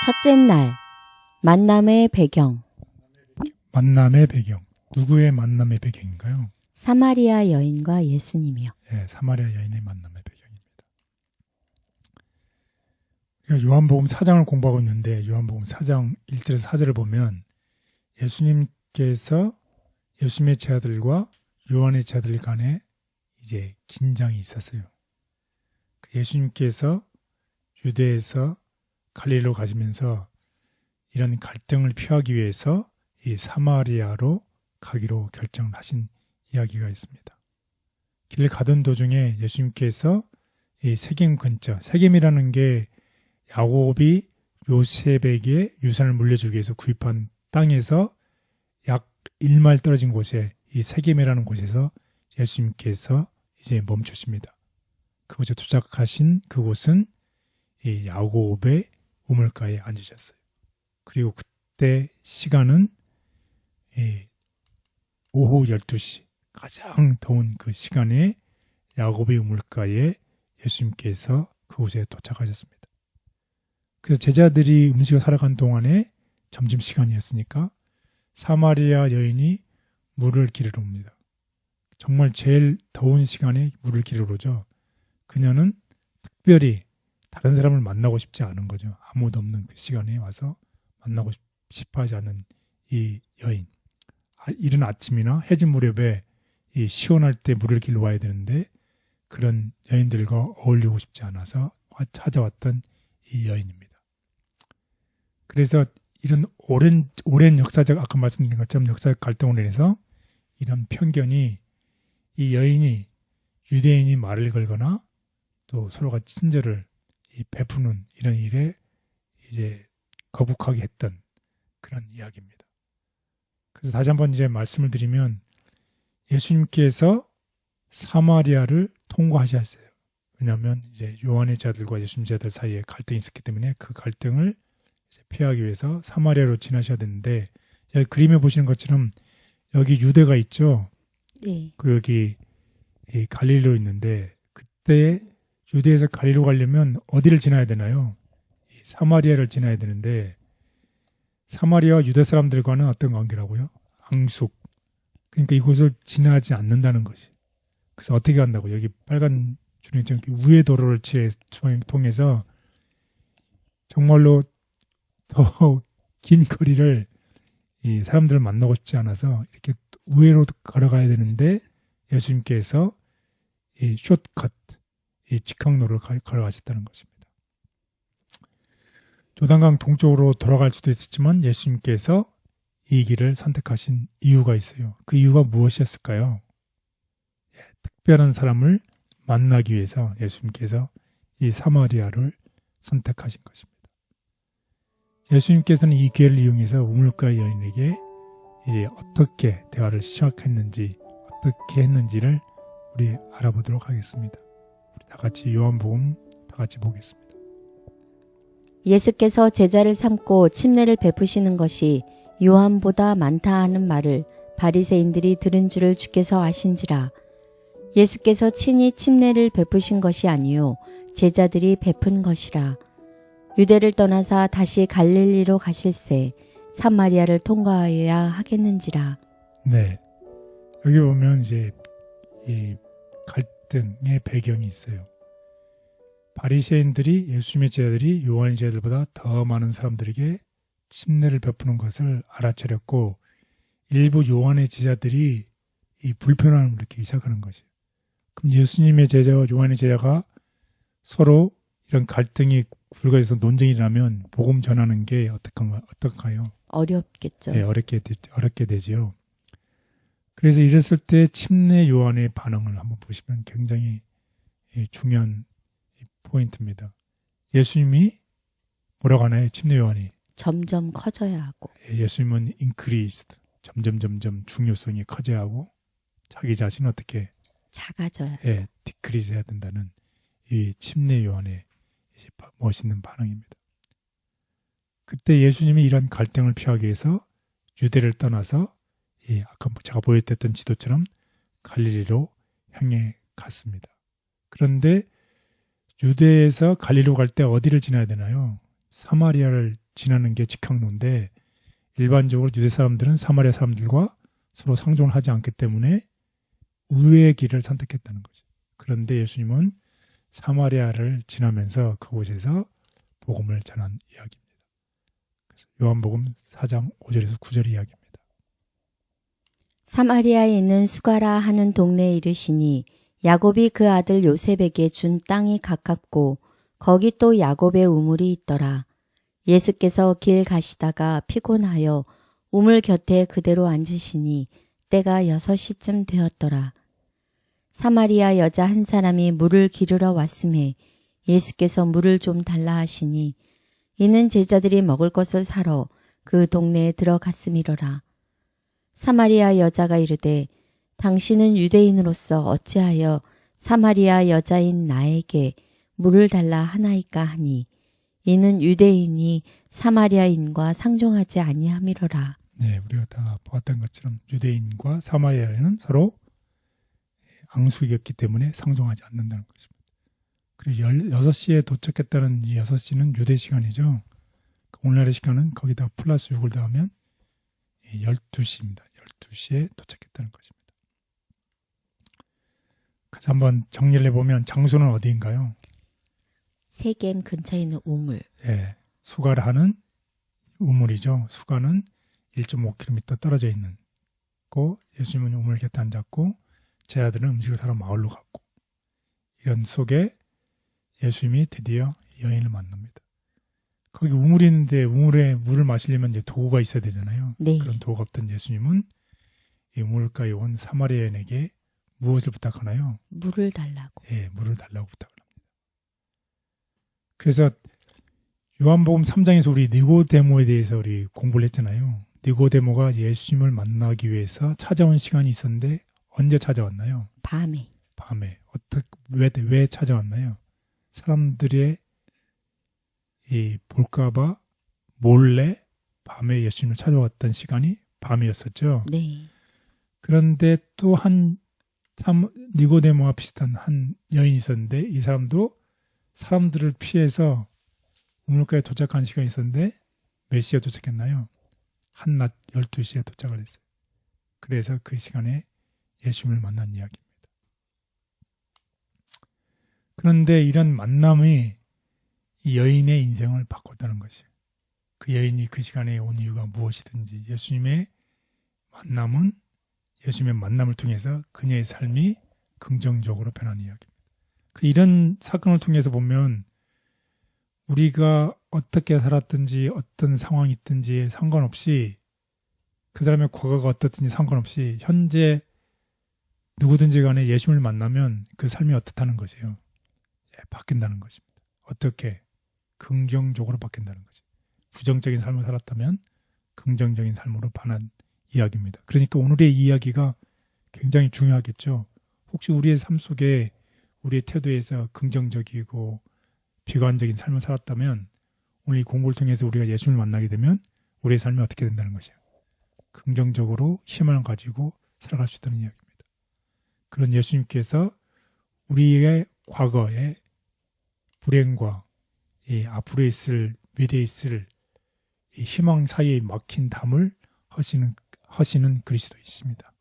첫째 날, 만남의 배경. 만남의 배경. 누구의 만남의 배경인가요? 사마리아 여인과 예수님이요. 예, 사마리아 여인의 만남의 배경입니다. 그러니까 요한복음 4장을 공부하고 있는데 요한복음 4장 1절에서 4절을 보면 예수님께서 예수님의 제자들과 요한의 제자들 간에 이제 긴장이 있었어요. 예수님께서 유대에서 갈릴리로 가시면서 이런 갈등을 피하기 위해서 이 사마리아로 가기로 결정하신 이야기가 있습니다. 길 가던 도중에 예수님께서 이 세겜 근처, 세겜이라는 게 야곱이 요셉에게 유산을 물려주기 위해서 구입한 땅에서 약 1마일 떨어진 곳에 이 세겜이라는 곳에서 예수님께서 이제 멈추십니다. 그곳에 도착하신 그곳은 이 야곱의 우물가에 앉으셨어요. 그리고 그때 시간은 오후 12시, 가장 더운 그 시간에 야곱의 우물가에 예수님께서 그곳에 도착하셨습니다. 그래서 제자들이 음식을 사러 간 동안에 점심시간이었으니까 사마리아 여인이 물을 기르러 옵니다. 정말 제일 더운 시간에 물을 기르러 오죠. 그녀는 특별히 다른 사람을 만나고 싶지 않은 거죠. 아무도 없는 그 시간에 와서 만나고 싶어 하지 않은 이 여인. 이른 아침이나 해질 무렵에 이 시원할 때 물을 길러 와야 되는데 그런 여인들과 어울리고 싶지 않아서 찾아왔던 이 여인입니다. 그래서 이런 오랜 역사적, 아까 말씀드린 것처럼 역사적 갈등으로 인해서 이런 편견이 이 여인이 유대인이 말을 걸거나 또 서로가 친절을 베푸는 이런 일에 이제 거북하게 했던 그런 이야기입니다. 그래서 다시 한번 이제 말씀을 드리면 예수님께서 사마리아를 통과하셨어요. 왜냐하면 이제 요한의 제자들과 예수님 제자들 사이에 갈등이 있었기 때문에 그 갈등을 이제 피하기 위해서 사마리아로 지나셔야 되는데 여기 그림에 보시는 것처럼 여기 유대가 있죠. 네. 그리고 여기 갈릴리로 있는데 그때 유대에서 갈릴리로 가려면 어디를 지나야 되나요? 사마리아를 지나야 되는데 사마리아와 유대 사람들과는 어떤 관계라고요? 앙숙. 그러니까 이곳을 지나지 않는다는 것이. 그래서 어떻게 간다고? 여기 빨간 줄이 우회 도로를 통해서 정말로 더 긴 거리를 이 사람들을 만나고 싶지 않아서 이렇게 우회로 걸어가야 되는데 예수님께서 이 숏컷, 이 직항로를 걸어가셨다는 것입니다. 요단강 동쪽으로 돌아갈 수도 있었지만 예수님께서 이 길을 선택하신 이유가 있어요. 그 이유가 무엇이었을까요? 특별한 사람을 만나기 위해서 예수님께서 이 사마리아를 선택하신 것입니다. 예수님께서는 이 기회를 이용해서 우물가 여인에게 이제 어떻게 대화를 시작했는지, 어떻게 했는지를 우리 알아보도록 하겠습니다. 우리 다 같이 요한복음 다 같이 보겠습니다. 예수께서 제자를 삼고 침례를 베푸시는 것이 요한보다 많다 하는 말을 바리새인들이 들은 줄을 주께서 아신지라. 예수께서 친히 침례를 베푸신 것이 아니요 제자들이 베푼 것이라. 유대를 떠나사 다시 갈릴리로 가실새 사마리아를 통과하여야 하겠는지라. 네, 여기 보면 이제 이 갈등의 배경이 있어요. 바리새인들이 예수님의 제자들이 요한의 제자들보다 더 많은 사람들에게 침례를 베푸는 것을 알아차렸고 일부 요한의 제자들이 이 불편함을 느끼기 시작하는 것이에요. 그럼 예수님의 제자와 요한의 제자가 서로 이런 갈등이 불거져서 논쟁이 나면 복음 전하는 게 어떡하요? 어렵겠죠. 네, 어렵게 되지요. 그래서 이랬을 때 침례 요한의 반응을 한번 보시면 굉장히 중요한 포인트입니다. 예수님이 뭐라고 하나요? 침례 요한이 점점 커져야 하고. 예수님은 increased, 점점 중요성이 커져야 하고 자기 자신은 어떻게 작아져야. decrease 해야 된다는 이 침례 요한의 멋있는 반응입니다. 그때 예수님이 이런 갈등을 피하기 위해서 유대를 떠나서 아까 제가 보여드렸던 지도처럼 갈릴리로 향해 갔습니다. 그런데 유대에서 갈릴리로 갈 때 어디를 지나야 되나요? 사마리아를 지나는 게 직항로인데 일반적으로 유대 사람들은 사마리아 사람들과 서로 상종을 하지 않기 때문에 우회의 길을 선택했다는 거죠. 그런데 예수님은 사마리아를 지나면서 그곳에서 복음을 전한 이야기입니다. 그래서 요한복음 4장 5절에서 9절 이야기입니다. 사마리아에 있는 수가라 하는 동네에 이르시니 야곱이 그 아들 요셉에게 준 땅이 가깝고 거기 또 야곱의 우물이 있더라. 예수께서 길 가시다가 피곤하여 우물 곁에 그대로 앉으시니 때가 6시쯤 되었더라. 사마리아 여자 한 사람이 물을 기르러 왔음에 예수께서 물을 좀 달라 하시니 이는 제자들이 먹을 것을 사러 그 동네에 들어갔음이로라. 사마리아 여자가 이르되 당신은 유대인으로서 어찌하여 사마리아 여자인 나에게 물을 달라 하나이까 하니 이는 유대인이 사마리아인과 상종하지 아니함이로라. 네, 우리가 다 보았던 것처럼 유대인과 사마리아인은 서로 앙숙이었기 때문에 상종하지 않는다는 것입니다. 그리고 6시에 도착했다는 이 6시는 유대 시간이죠. 오늘날의 시간은 거기다 플러스 6을 더하면 12시입니다. 12시에 도착했다는 것입니다. 그래서 한번 정리를 해보면 장소는 어디인가요? 세겜 근처에 있는 우물. 예, 수가라는 우물이죠. 수가는 1.5km 떨어져 있는 고 예수님은 우물 곁에 앉았고 제자들은 음식을 사러 마을로 갔고 이런 속에 예수님이 드디어 여인을 만납니다. 거기 우물이 있는데 우물에 물을 마시려면 이제 도구가 있어야 되잖아요. 네. 그런 도구가 없던 예수님은 이 우물가에 온 사마리아인에게 무엇을 부탁하나요? 물을 달라고. 예, 물을 달라고 부탁을 합니다. 그래서 요한복음 3장에서 우리 니고데모에 대해서 우리 공부를 했잖아요. 니고데모가 예수님을 만나기 위해서 찾아온 시간이 있었는데 언제 찾아왔나요? 밤에. 왜 찾아왔나요? 사람들의 이 볼까봐 몰래 밤에 예수님을 찾아왔던 시간이 밤이었었죠. 네. 그런데 또 니고데모와 비슷한 한 여인이 있었는데 이 사람도 사람들을 피해서 우물가에 도착한 시간이 있었는데 몇 시에 도착했나요? 한낮 12시에 도착을 했어요. 그래서 그 시간에 예수님을 만난 이야기입니다. 그런데 이런 만남이 이 여인의 인생을 바꿨다는 것이에요. 그 여인이 그 시간에 온 이유가 무엇이든지 예수님의 만남을 통해서 그녀의 삶이 긍정적으로 변한 이야기입니다. 이런 사건을 통해서 보면 우리가 어떻게 살았든지 어떤 상황이 있든지 상관없이 그 사람의 과거가 어떻든지 상관없이 현재 누구든지 간에 예수님을 만나면 그 삶이 어떻다는 것이에요. 바뀐다는 것입니다. 어떻게? 긍정적으로 바뀐다는 거죠. 부정적인 삶을 살았다면 긍정적인 삶으로 변한 이야기입니다. 그러니까 오늘의 이야기가 굉장히 중요하겠죠. 혹시 우리의 삶 속에 우리의 태도에서 긍정적이고 비관적인 삶을 살았다면 오늘 이 공부를 통해서 우리가 예수님을 만나게 되면 우리의 삶이 어떻게 된다는 것이에요. 긍정적으로 희망을 가지고 살아갈 수 있다는 이야기입니다. 그런 예수님께서 우리의 과거의 불행과 이 앞으로 미래에 있을 이 희망 사이에 막힌 담을 허시는 그리스도이십니다.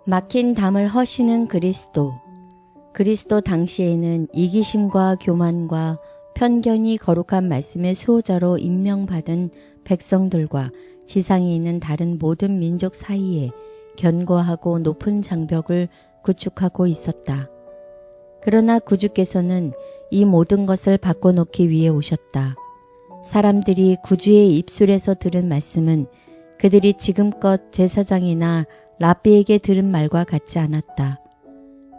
막힌 담을 허시는 그리스도. 그리스도 당시에는 이기심과 교만과 편견이 거룩한 말씀의 수호자로 임명받은 백성들과 지상에 있는 다른 모든 민족 사이에 견고하고 높은 장벽을 구축하고 있었다. 그러나 구주께서는 이 모든 것을 바꿔놓기 위해 오셨다. 사람들이 구주의 입술에서 들은 말씀은 그들이 지금껏 제사장이나 랍비에게 들은 말과 같지 않았다.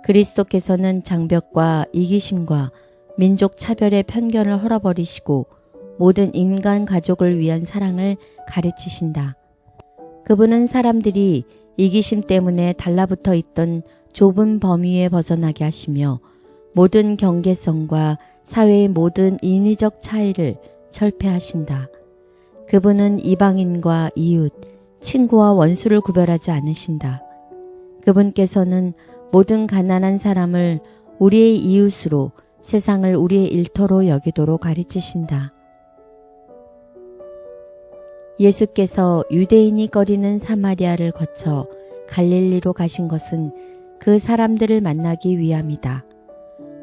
그리스도께서는 장벽과 이기심과 민족 차별의 편견을 헐어버리시고 모든 인간 가족을 위한 사랑을 가르치신다. 그분은 사람들이 이기심 때문에 달라붙어 있던 좁은 범위에 벗어나게 하시며 모든 경계성과 사회의 모든 인위적 차이를 철폐하신다. 그분은 이방인과 이웃, 친구와 원수를 구별하지 않으신다. 그분께서는 모든 가난한 사람을 우리의 이웃으로 세상을 우리의 일터로 여기도록 가르치신다. 예수께서 유대인이 거리는 사마리아를 거쳐 갈릴리로 가신 것은 그 사람들을 만나기 위함이다.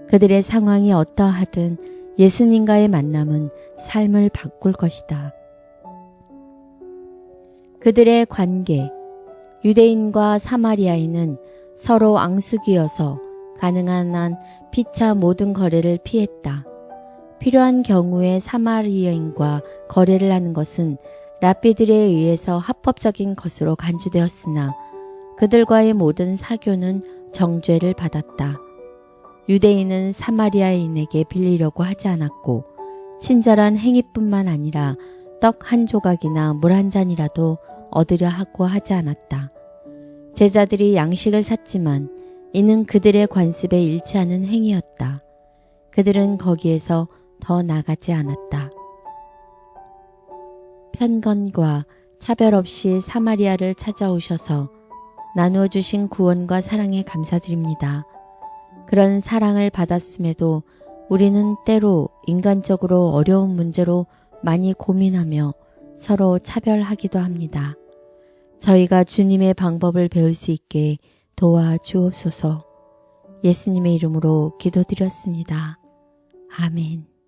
그들의 상황이 어떠하든 예수님과의 만남은 삶을 바꿀 것이다. 그들의 관계, 유대인과 사마리아인은 서로 앙숙이어서 가능한 한 피차 모든 거래를 피했다. 필요한 경우에 사마리아인과 거래를 하는 것은 랍비들에 의해서 합법적인 것으로 간주되었으나 그들과의 모든 사교는 정죄를 받았다. 유대인은 사마리아인에게 빌리려고 하지 않았고 친절한 행위뿐만 아니라 떡 한 조각이나 물 한 잔이라도 얻으려 하고 하지 않았다. 제자들이 양식을 샀지만 이는 그들의 관습에 일치하는 행위였다. 그들은 거기에서 더 나가지 않았다. 편견과 차별 없이 사마리아를 찾아오셔서 나누어 주신 구원과 사랑에 감사드립니다. 그런 사랑을 받았음에도 우리는 때로 인간적으로 어려운 문제로 많이 고민하며 서로 차별하기도 합니다. 저희가 주님의 방법을 배울 수 있게 도와주옵소서. 예수님의 이름으로 기도드렸습니다. 아멘.